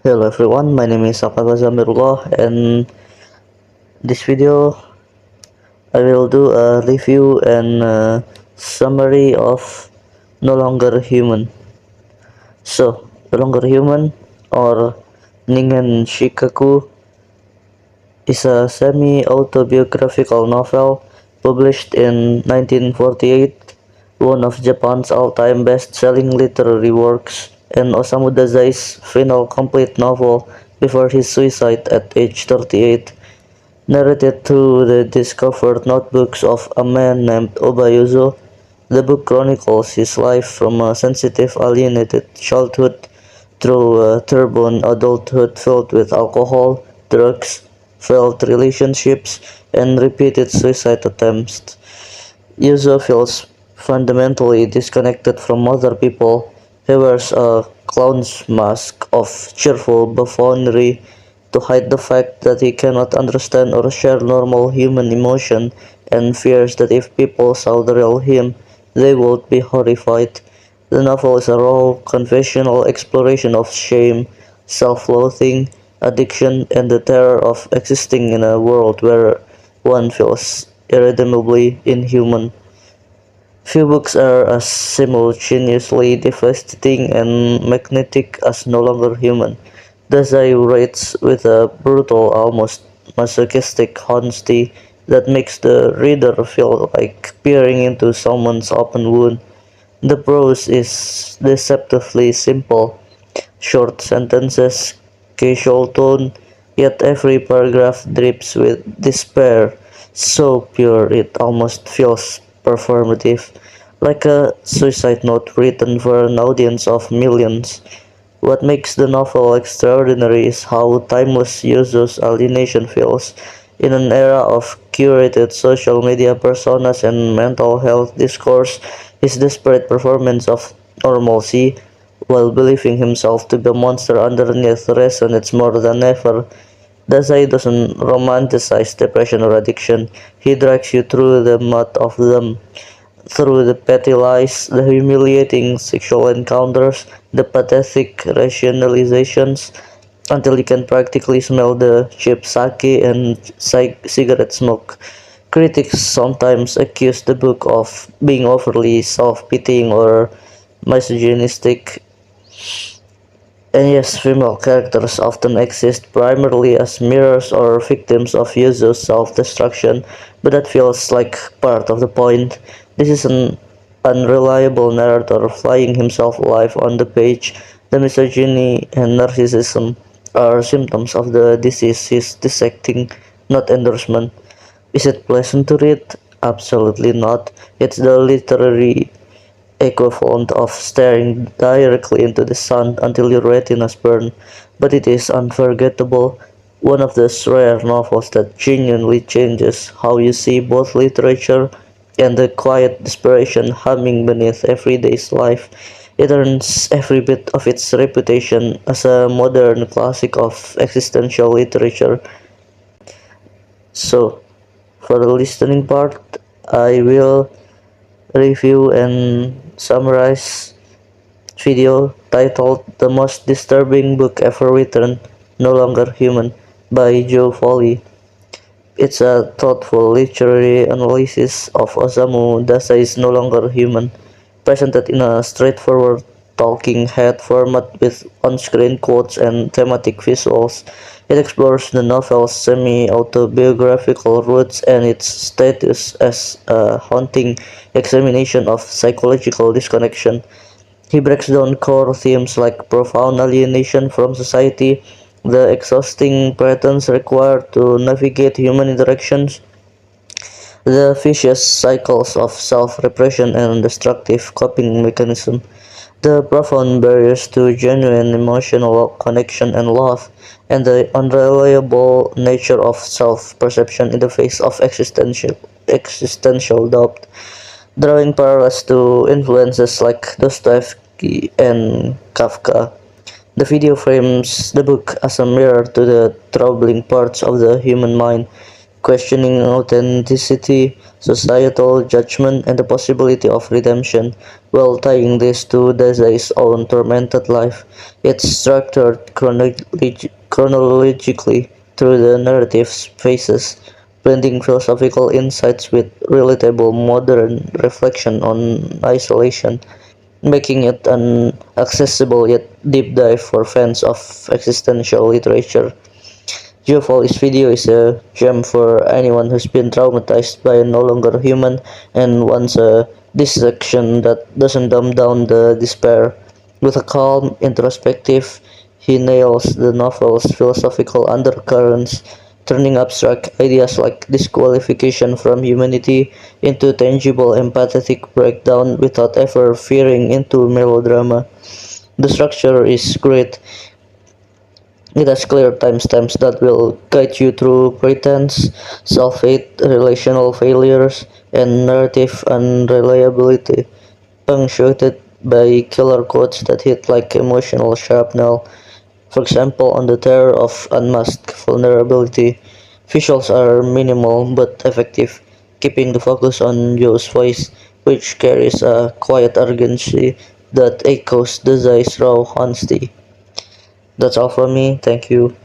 Hello everyone, my name is Osamu, and this video I will do a review and summary of No Longer Human. So, No Longer Human or Ningen Shikaku is a semi-autobiographical novel published in 1948, one of Japan's all-time best-selling literary works, and Osamu Dazai's final complete novel before his suicide at age 38. Narrated through the discovered notebooks of a man named Obayuzo, the book chronicles his life from a sensitive, alienated childhood through a turbulent adulthood filled with alcohol, drugs, failed relationships, and repeated suicide attempts. Yuzo feels fundamentally disconnected from other people. He wears a clown's mask of cheerful buffoonery to hide the fact that he cannot understand or share normal human emotion, and fears that if people saw the real him, they would be horrified. The novel is a raw, confessional exploration of shame, self-loathing, addiction, and the terror of existing in a world where one feels irredeemably inhuman. Few books are as simultaneously devastating and magnetic as No Longer Human. Dazai writes with a brutal, almost masochistic honesty that makes the reader feel like peering into someone's open wound. The prose is deceptively simple, short sentences, casual tone, yet every paragraph drips with despair, so pure it almost feels performative, like a suicide note written for an audience of millions. What makes the novel extraordinary is how timeless Yuzu's alienation feels. In an era of curated social media personas and mental health discourse, his desperate performance of normalcy, while believing himself to be a monster underneath, resonates more than ever. Dazai doesn't romanticize depression or addiction, he drags you through the mud of them, through the petty lies, the humiliating sexual encounters, the pathetic rationalizations, until you can practically smell the cheap sake and cigarette smoke. Critics sometimes accuse the book of being overly self-pitying or misogynistic, and yes, female characters often exist primarily as mirrors or victims of Yuzu's self-destruction, but that feels like part of the point. This is an unreliable narrator flying himself alive on the page. The misogyny and narcissism are symptoms of the disease he's dissecting, not endorsement. Is it pleasant to read? Absolutely not. It's the literary equivalent of staring directly into the sun until your retinas burn, but it is unforgettable, one of those rare novels that genuinely changes how you see both literature and the quiet desperation humming beneath everyday's life. It earns every bit of its reputation as a modern classic of existential literature. So, for the listening part, I will review and summarize video titled "The Most Disturbing Book Ever Written, No Longer Human" by Joe Foley. It's a thoughtful literary analysis of Osamu Dazai's No Longer Human, presented in a straightforward talking head format with on-screen quotes and thematic visuals. It explores the novel's semi-autobiographical roots and its status as a haunting examination of psychological disconnection. He breaks down core themes like profound alienation from society, the exhausting patterns required to navigate human interactions, the vicious cycles of self-repression and destructive coping mechanism, the profound barriers to genuine emotional connection and love, and the unreliable nature of self-perception in the face of existential doubt, drawing parallels to influences like Dostoevsky and Kafka. The video frames the book as a mirror to the troubling parts of the human mind, questioning authenticity, societal judgment, and the possibility of redemption, while tying this to Dazai's own tormented life. It's structured chronologically through the narrative's phases, blending philosophical insights with relatable modern reflection on isolation, making it an accessible yet deep dive for fans of existential literature. Geoffall's video is a gem for anyone who's been traumatized by a no longer human and wants a dissection that doesn't dumb down the despair. With a calm, introspective, he nails the novel's philosophical undercurrents, turning abstract ideas like disqualification from humanity into tangible empathetic breakdown without ever veering into melodrama. The structure is great. It has clear timestamps that will guide you through pretense, self-hate, relational failures, and narrative unreliability, punctuated by killer quotes that hit like emotional shrapnel. For example, on the terror of unmasked vulnerability, visuals are minimal but effective, keeping the focus on Joe's voice, which carries a quiet urgency that echoes Dazai's raw honesty. That's all from me. Thank you.